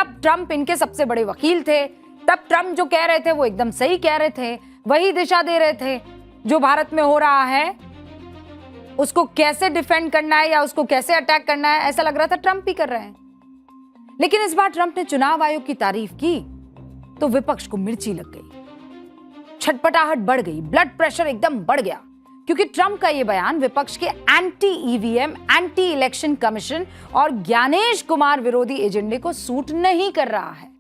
तब ट्रंप इनके सबसे बड़े वकील थे, तब ट्रंप जो कह रहे थे वो एकदम सही कह रहे थे, वही दिशा दे रहे थे। जो भारत में हो रहा है उसको कैसे डिफेंड करना है या उसको कैसे अटैक करना है, ऐसा लग रहा था ट्रंप ही कर रहे हैं। लेकिन इस बार ट्रंप ने चुनाव आयोग की तारीफ की तो विपक्ष को मिर्ची लग गई, छटपटाहट बढ़ गई, ब्लड प्रेशर एकदम बढ़ गया, क्योंकि ट्रंप का यह बयान विपक्ष के anti EVM, anti election commission और ज्ञानेश कुमार विरोधी एजेंडे को सूट नहीं कर रहा है।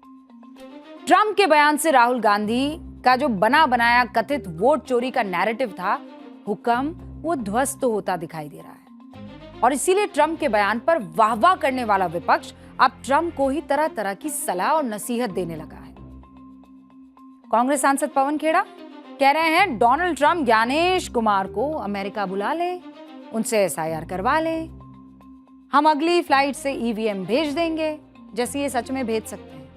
ट्रंप के बयान से राहुल गांधी का जो बना बनाया कथित वोट चोरी का नैरेटिव था, हुक्म वो ध्वस्त होता दिखाई दे रहा है। और इसीलिए ट्रंप के बयान पर वाहवाह करने वाला विपक्ष अब ट्रंप को ही तरह तरह की सलाह और नसीहत देने लगा है। कांग्रेस सांसद पवन खेड़ा कह रहे हैं डोनाल्ड ट्रंप ज्ञानेश कुमार को अमेरिका बुला ले, उनसे एसआईआर करवा ले, हम अगली फ्लाइट से ईवीएम भेज देंगे, जैसे ये सच में भेज सकते हैं।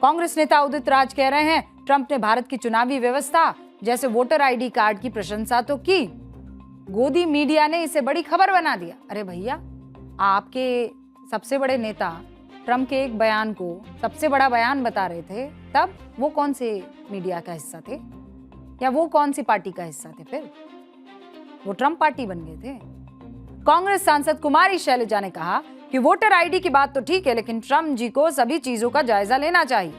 कांग्रेस नेता उदित राज कह रहे हैं ट्रंप ने भारत की चुनावी व्यवस्था जैसे वोटर आईडी कार्ड की प्रशंसा तो की, गोदी मीडिया ने इसे बड़ी खबर बना दिया। अरे भैया, आपके सबसे बड़े नेता ट्रंप के एक बयान को सबसे बड़ा बयान बता रहे थे, तब वो कौन से मीडिया का हिस्सा थे या वो कौन सी पार्टी का हिस्सा थे? फिर वो ट्रंप पार्टी बन गए थे। कांग्रेस सांसद कुमारी शैलजा ने कहा कि वोटर आईडी की बात तो ठीक है, लेकिन ट्रंप जी को सभी चीजों का जायजा लेना चाहिए।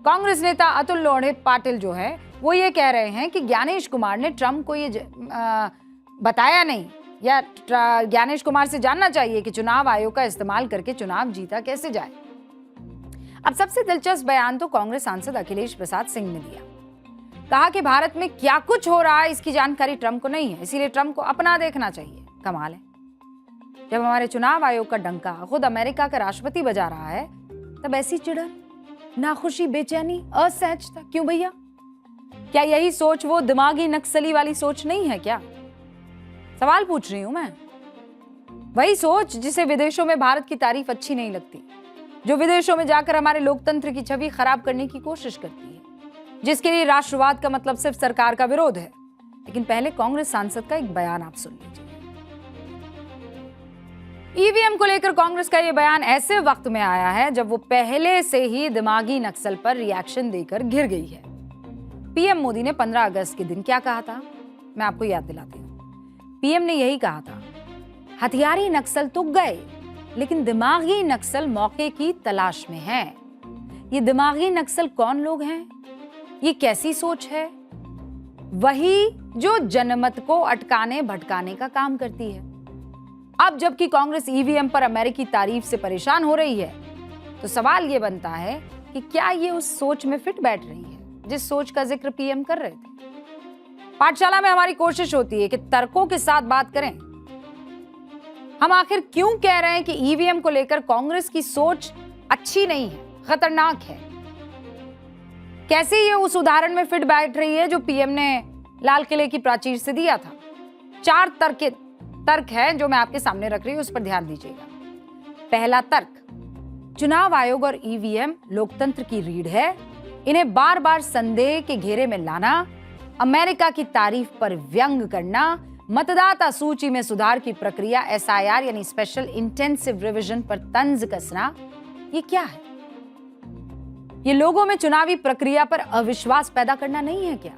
कांग्रेस नेता अतुल लोढ़े पाटिल जो है वो ये कह रहे हैं कि ज्ञानेश कुमार ने ट्रंप को ये बताया नहीं, या ज्ञानेश कुमार से जानना चाहिए कि चुनाव आयोग का इस्तेमाल करके चुनाव जीता कैसे जाए। अब सबसे दिलचस्प बयान तो कांग्रेस सांसद अखिलेश प्रसाद सिंह ने दिया। कहा कि भारत में क्या कुछ हो रहा है इसकी जानकारी ट्रंप को नहीं है, इसीलिए ट्रंप को अपना देखना चाहिए। कमाल है, जब हमारे चुनाव आयोग का डंका खुद अमेरिका का राष्ट्रपति बजा रहा है, तब ऐसी चिढ़न, नाखुशी, बेचैनी, असहजता क्यों भैया? क्या यही सोच वो दिमागी नक्सली वाली सोच नहीं है क्या? सवाल पूछ रही हूं मैं। वही सोच जिसे विदेशों में भारत की तारीफ अच्छी नहीं लगती, जो विदेशों में जाकर हमारे लोकतंत्र की छवि खराब करने की कोशिश करती है, जिसके लिए राष्ट्रवाद का मतलब सिर्फ सरकार का विरोध है। लेकिन पहले कांग्रेस सांसद का एक बयान आप सुन लीजिए। ईवीएम को लेकर कांग्रेस का यह बयान ऐसे वक्त में आया है जब वो पहले से ही दिमागी नक्सल पर रिएक्शन देकर घिर गई है। पीएम मोदी ने 15 अगस्त के दिन क्या कहा था, मैं आपको याद दिलाती हूँ। पीएम ने यही कहा था, हथियारी नक्सल तो गए, लेकिन दिमागी नक्सल मौके की तलाश में है। ये दिमागी नक्सल कौन लोग हैं? ये कैसी सोच है? वही जो जनमत को अटकाने भटकाने का काम करती है। अब जबकि कांग्रेस ईवीएम पर अमेरिकी तारीफ से परेशान हो रही है, तो सवाल ये बनता है कि क्या ये उस सोच में फिट बैठ रही है जिस सोच का जिक्र पीएम कर रहे थे। पाठशाला में हमारी कोशिश होती है कि तर्कों के साथ बात करें। हम आखिर क्यों कह रहे हैं कि ईवीएम को लेकर कांग्रेस की सोच अच्छी नहीं है, खतरनाक है? कैसे ये उस उदाहरण में फिट बैठ रही है जो पीएम ने लाल किले की प्राचीर से दिया था? 4 तर्क हैं जो मैं आपके सामने रख रही हूं, उस पर ध्यान दीजिएगा। पहला तर्क, चुनाव आयोग और ईवीएम लोकतंत्र की रीढ़ है, इन्हें बार बार संदेह के घेरे में लाना, अमेरिका की तारीफ पर व्यंग करना, मतदाता सूची में सुधार की प्रक्रिया एसआईआर यानी स्पेशल इंटेंसिव रिवीजन पर तंज कसना, ये क्या है? ये लोगों में चुनावी प्रक्रिया पर अविश्वास पैदा करना नहीं है क्या?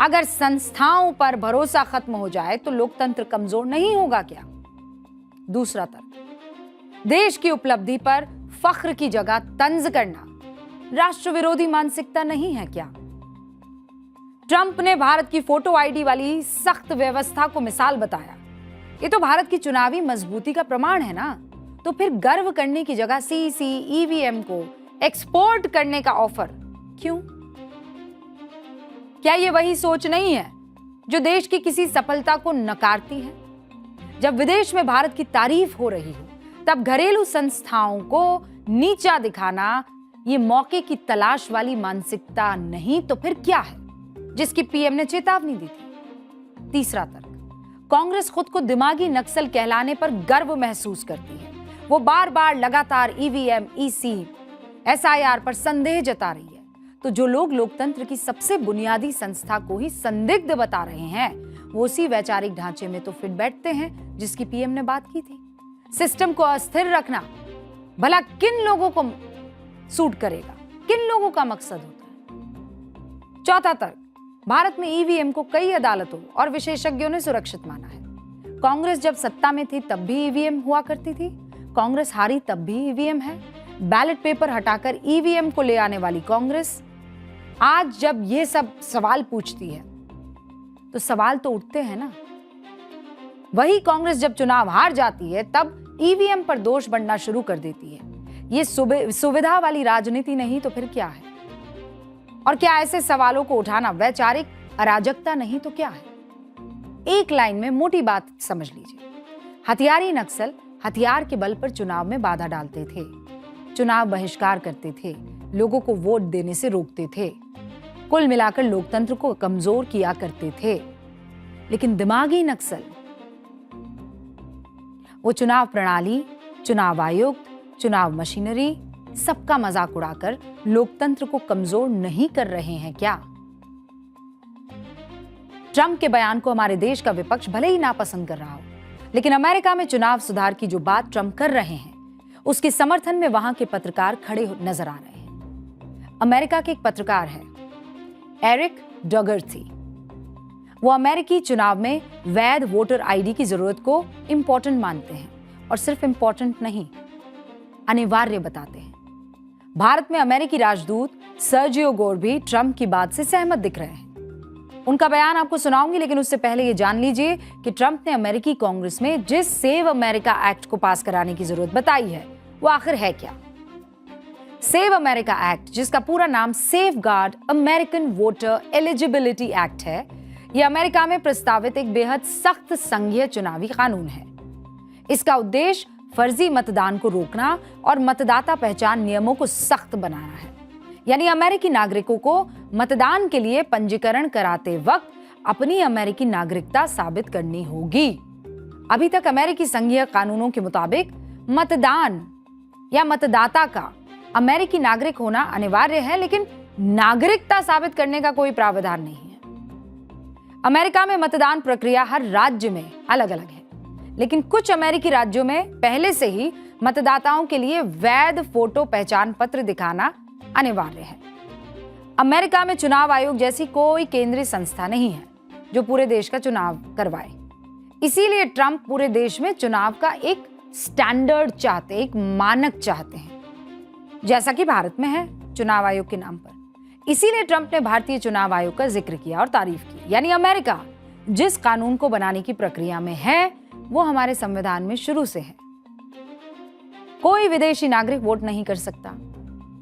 अगर संस्थाओं पर भरोसा खत्म हो जाए तो लोकतंत्र कमजोर नहीं होगा क्या? दूसरा तर्क, देश की उपलब्धि पर फख्र की जगह तंज करना राष्ट्र विरोधी मानसिकता नहीं है क्या? ट्रंप ने भारत की फोटो आईडी वाली सख्त व्यवस्था को मिसाल बताया। ये तो भारत की चुनावी मजबूती का प्रमाण है ना। तो फिर गर्व करने की जगह सीसी ईवीएम को एक्सपोर्ट करने का ऑफर क्यों? क्या ये वही सोच नहीं है जो देश की किसी सफलता को नकारती है? जब विदेश में भारत की तारीफ हो रही हो, तब घरेलू संस्थाओं को नीचा दिखाना ये मौके की तलाश वाली मानसिकता नहीं तो फिर क्या है जिसकी पीएम ने चेतावनी दी थी? तीसरा तर्क, कांग्रेस खुद को दिमागी नक्सल कहलाने पर गर्व महसूस करती है। वो बार बार लगातार ईवीएम, ईसी, एसआईआर पर संदेह जता रही है। तो जो लोग लोकतंत्र की सबसे बुनियादी संस्था को ही संदिग्ध बता रहे हैं, वो उसी वैचारिक ढांचे में तो फिट बैठते हैं जिसकी पीएम ने बात की थी। सिस्टम को अस्थिर रखना, भला किन लोगों को सूट करेगा, किन लोगों का मकसद होता है? चौथा तर्क, भारत में ईवीएम को कई अदालतों और विशेषज्ञों ने सुरक्षित माना है। कांग्रेस जब सत्ता में थी तब भी ईवीएम हुआ करती थी, कांग्रेस हारी तब भी ईवीएम है। बैलेट पेपर हटाकर ईवीएम को ले आने वाली कांग्रेस आज जब ये सब सवाल पूछती है तो सवाल तो उठते हैं ना। वही कांग्रेस जब चुनाव हार जाती है तब ईवीएम पर दोष बढ़ना शुरू कर देती है। ये सुविधा वाली राजनीति नहीं तो फिर क्या है? और क्या ऐसे सवालों को उठाना वैचारिक अराजकता नहीं तो क्या है? एक लाइन में मोटी बात समझ लीजिए, हथियारी नक्सल हथियार के बल पर चुनाव में बाधा डालते थे, चुनाव बहिष्कार करते थे, लोगों को वोट देने से रोकते थे, कुल मिलाकर लोकतंत्र को कमजोर किया करते थे। लेकिन दिमागी नक्सल वो चुनाव प्रणाली, चुनाव आयुक्त, चुनाव मशीनरी सबका मजाक उड़ाकर लोकतंत्र को कमजोर नहीं कर रहे हैं क्या? ट्रंप के बयान को हमारे देश का विपक्ष भले ही नापसंद कर रहा हो, लेकिन अमेरिका में चुनाव सुधार की जो बात ट्रंप कर रहे हैं उसके समर्थन में वहां के पत्रकार खड़े नजर आ रहे हैं। अमेरिका के एक पत्रकार है एरिक डॉगर्थी। वो अमेरिकी चुनाव में वैध वोटर आईडी की जरूरत को इंपॉर्टेंट मानते हैं, और सिर्फ इंपॉर्टेंट नहीं, अनिवार्य बताते हैं। भारत में अमेरिकी राजदूत सर्जियो गोर भी ट्रंप की बात से सहमत दिख रहे हैं। उनका बयान आपको सुनाऊंगी, लेकिन उससे पहले ये जान लीजिए कि ट्रंप ने अमेरिकी कांग्रेस में जिस सेव अमेरिका एक्ट को पास कराने की जरूरत बताई है वो आखिर है क्या? सेव अमेरिका एक्ट, जिसका पूरा नाम safeguard American voter eligibility act है, यह अमेरिका में प्रस्तावित एक बेहद सख्त संघीय चुनावी कानून है। इसका उद्देश्य फर्जी मतदान को रोकना और मतदाता पहचान नियमों को सख्त बनाना है। यानी अमेरिकी नागरिकों को मतदान के लिए पंजीकरण कराते वक्त अपनी अमेरिकी नागरिकता साबित करनी होगी। अभी तक अमेरिकी संघीय कानूनों के मुताबिक मतदान या मतदाता का अमेरिकी नागरिक होना अनिवार्य है, लेकिन नागरिकता साबित करने का कोई प्रावधान नहीं है। अमेरिका में मतदान प्रक्रिया हर राज्य में अलग अलग है, लेकिन कुछ अमेरिकी राज्यों में पहले से ही मतदाताओं के लिए वैध फोटो पहचान पत्र दिखाना अनिवार्य है। अमेरिका में चुनाव आयोग जैसी कोई केंद्रीय संस्था नहीं है जो पूरे देश का चुनाव करवाए। इसीलिए ट्रंप पूरे देश में चुनाव का एक स्टैंडर्ड चाहते, एक मानक चाहते हैं, जैसा कि भारत में है चुनाव आयोग के नाम पर। इसीलिए ट्रंप ने भारतीय चुनाव आयोग का जिक्र किया और तारीफ की। यानी अमेरिका जिस कानून को बनाने की प्रक्रिया में है वो हमारे संविधान में शुरू से है। कोई विदेशी नागरिक वोट नहीं कर सकता।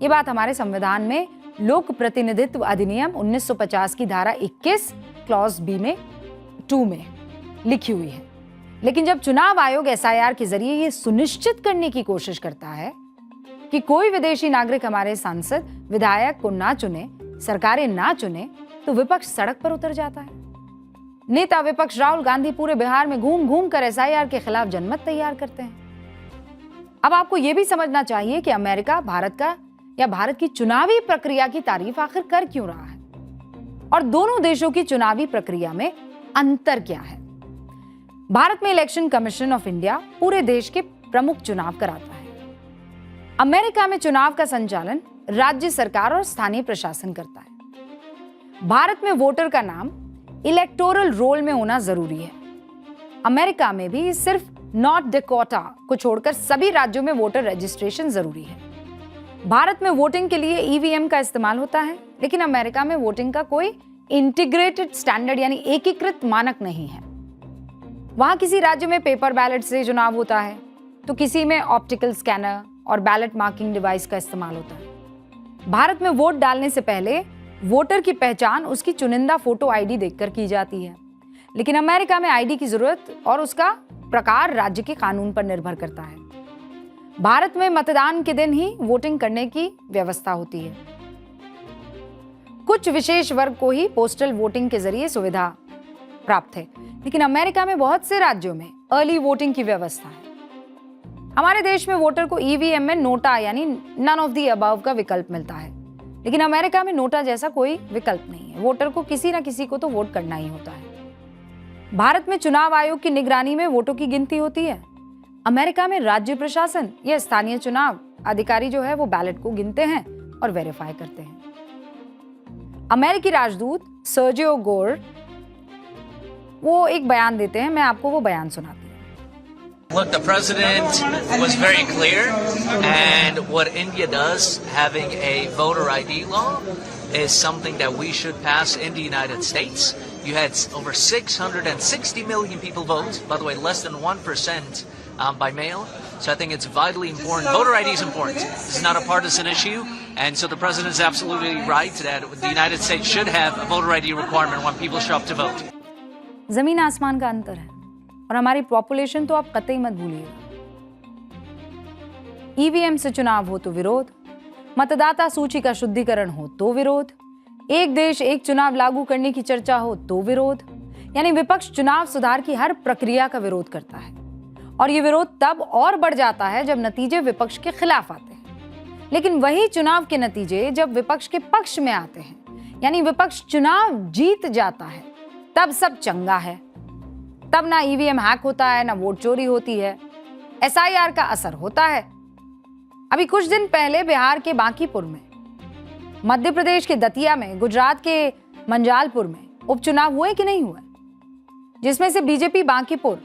ये बात हमारे संविधान में लोक प्रतिनिधित्व अधिनियम 1950 की धारा 21 क्लॉज बी में 2 में लिखी हुई है। लेकिन जब चुनाव आयोग एसआईआर के जरिए ये सुनिश्चित करने की कोशिश करता है कि कोई विदेशी नागरिक हमारे सांसद विधायक को ना चुने, सरकारें ना चुने, तो विपक्ष सड़क पर उतर जाता है। नेता विपक्ष राहुल गांधी पूरे बिहार में घूम घूम कर एसआईआर के खिलाफ जनमत तैयार करते हैं। अब आपको यह भी समझना चाहिए कि अमेरिका भारत की चुनावी प्रक्रिया की तारीफ आखिर कर क्यों रहा है, और दोनों देशों की चुनावी प्रक्रिया में अंतर क्या है। भारत में इलेक्शन कमीशन ऑफ इंडिया पूरे देश के प्रमुख चुनाव कराता है। अमेरिका में चुनाव का संचालन राज्य सरकार और स्थानीय प्रशासन करता है। भारत में वोटर का नाम इलेक्टोरल रोल में होना जरूरी है। अमेरिका में भी सिर्फ नॉर्थ डकोटा को छोड़कर सभी राज्यों में वोटर रजिस्ट्रेशन जरूरी है। भारत में वोटिंग के लिए ईवीएम का इस्तेमाल होता है, लेकिन अमेरिका में वोटिंग का कोई इंटीग्रेटेड स्टैंडर्ड यानी एकीकृत मानक नहीं है। वहां किसी राज्य में पेपर बैलेट से चुनाव होता है तो किसी में ऑप्टिकल स्कैनर और बैलेट मार्किंग डिवाइस का इस्तेमाल होता है। भारत में वोट डालने से पहले वोटर की पहचान उसकी चुनिंदा फोटो आईडी देखकर की जाती है, लेकिन अमेरिका में आईडी की जरूरत और उसका प्रकार राज्य के कानून पर निर्भर करता है। भारत में मतदान के दिन ही वोटिंग करने की व्यवस्था होती है। कुछ विशेष वर्ग को ही पोस्टल वोटिंग के जरिए सुविधा प्राप्त है, लेकिन अमेरिका में बहुत से राज्यों में अर्ली वोटिंग की व्यवस्था है। हमारे देश में वोटर को ईवीएम में नोटा यानी नन ऑफ द अबव का विकल्प मिलता है, लेकिन अमेरिका में नोटा जैसा कोई विकल्प नहीं है। वोटर को किसी ना किसी को तो वोट करना ही होता है। भारत में चुनाव आयोग की निगरानी में वोटों की गिनती होती है। अमेरिका में राज्य प्रशासन या स्थानीय चुनाव अधिकारी जो है वो बैलेट को गिनते हैं और वेरीफाई करते हैं। अमेरिकी राजदूत सर्जियो गोर वो एक बयान देते हैं, मैं आपको वो बयान सुनाती हूँ। Look, the president was very clear, and what India does, having a voter ID law, is something that we should pass in the United States. You had over 660 million people vote, by the way, less than 1% by mail. So I think it's vitally important. Voter ID is important. This is not a partisan issue, and so the president is absolutely right that the United States should have a voter ID requirement when people show up to vote. जमीन आसमान का अंतर है, और हमारी population तो आप कतई मत भूलिएगा। ईवीएम से चुनाव हो तो विरोध, मतदाता सूची का शुद्धिकरण हो तो विरोध, एक देश एक चुनाव लागू करने की चर्चा हो तो विरोध। यानी विपक्ष चुनाव सुधार की हर प्रक्रिया का विरोध करता है, और ये विरोध तब और बढ़ जाता है जब नतीजे विपक्ष के खिलाफ आते हैं। लेकिन वही चुनाव के नतीजे जब विपक्ष के पक्ष में आते हैं, यानी विपक्ष चुनाव जीत जाता है, तब सब चंगा है। तब ना ईवीएम हैक होता है, ना वोट चोरी होती है, एसआईआर का असर होता है। अभी कुछ दिन पहले बिहार के बांकीपुर में, मध्य प्रदेश के दतिया में, गुजरात के मंजालपुर में उपचुनाव हुए कि नहीं हुए, जिसमें से बीजेपी बांकीपुर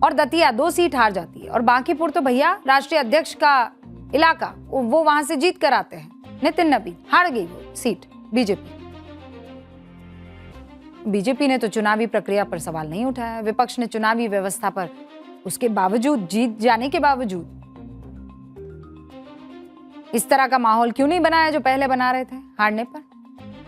और दतिया 2 सीट हार जाती है। और बांकीपुर तो भैया राष्ट्रीय अध्यक्ष का इलाका, वो वहां से जीत कर आते हैं। नितिन नबी हार गई वो सीट बीजेपी ने तो चुनावी प्रक्रिया पर सवाल नहीं उठाया। विपक्ष ने चुनावी व्यवस्था पर उसके बावजूद, जीत जाने के बावजूद, इस तरह का माहौल क्यों नहीं बनाया जो पहले बना रहे थे हारने पर।